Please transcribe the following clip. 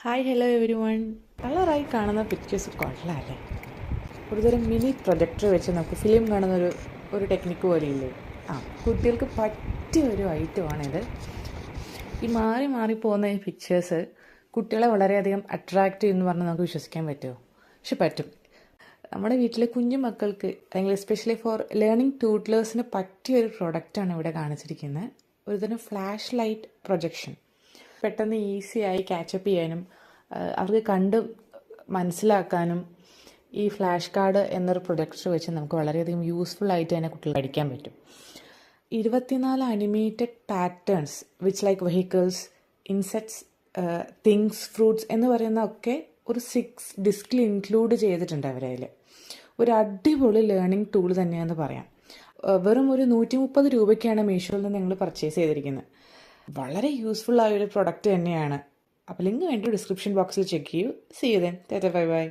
Hi hello every one. കളറായി കാണുന്ന pictures കൊള്ളാമല്ലേ? ഒരുതരം മിനി പ്രൊജക്ടർ വെച്ച് നമുക്ക് ഫിലിം കാണുന്നൊരു ഒരു ടെക്നിക്ക് പോലെയില്ലേ? കുട്ടികൾക്ക് പറ്റിയ ഒരു ഐറ്റമാണിത്. ഈ മാറി മാറി പോകുന്ന ഈ പിക്ചേഴ്സ് കുട്ടികളെ വളരെയധികം അട്രാക്റ്റ് ചെയ്യുമെന്ന് പറഞ്ഞാൽ നമുക്ക് വിശ്വസിക്കാൻ പറ്റുമോ? പക്ഷെ പറ്റും. നമ്മുടെ വീട്ടിലെ കുഞ്ഞു മക്കൾക്ക് അല്ലെങ്കിൽ എസ്പെഷ്യലി ഫോർ ലേണിംഗ് ട്യൂട്ടേഴ്സിന് പറ്റിയൊരു പ്രൊഡക്റ്റാണ് ഇവിടെ കാണിച്ചിരിക്കുന്നത്. ഒരുതരം ഫ്ലാഷ് ലൈറ്റ് പ്രൊജക്ഷൻ. പെട്ടെന്ന് ഈസിയായി ക്യാച്ചപ്പ് ചെയ്യാനും അവർക്ക് കണ്ട് മനസ്സിലാക്കാനും ഈ ഫ്ലാഷ് കാർഡ് എന്നൊരു പ്രൊഡക്റ്റ് വെച്ച് നമുക്ക് വളരെയധികം യൂസ്ഫുൾ ആയിട്ട് തന്നെ കുട്ടികൾ പഠിക്കാൻ പറ്റും. 24 animated patterns which like vehicles, insects, things, fruits എന്ന് പറയുന്ന ഒക്കെ ഒരു 6 ഡിസ്കിൽ ഇൻക്ലൂഡ് ചെയ്തിട്ടുണ്ട് അവരതിൽ. ഒരു അടിപൊളി ലേണിംഗ് ടൂൾ തന്നെയാണെന്ന് പറയാം. വെറും ഒരു 130 രൂപയ്ക്കാണ് മീഷോയിൽ നിന്ന് ഞങ്ങൾ പർച്ചേസ് ചെയ്തിരിക്കുന്നത്. വളരെ യൂസ്ഫുൾ ആയൊരു പ്രൊഡക്റ്റ് തന്നെയാണ്. അപ്പോൾ ലിങ്ക് വേണ്ടി ഡിസ്ക്രിപ്ഷൻ ബോക്സിൽ ചെക്ക് ചെയ്യൂ. See you then. Tata bye by.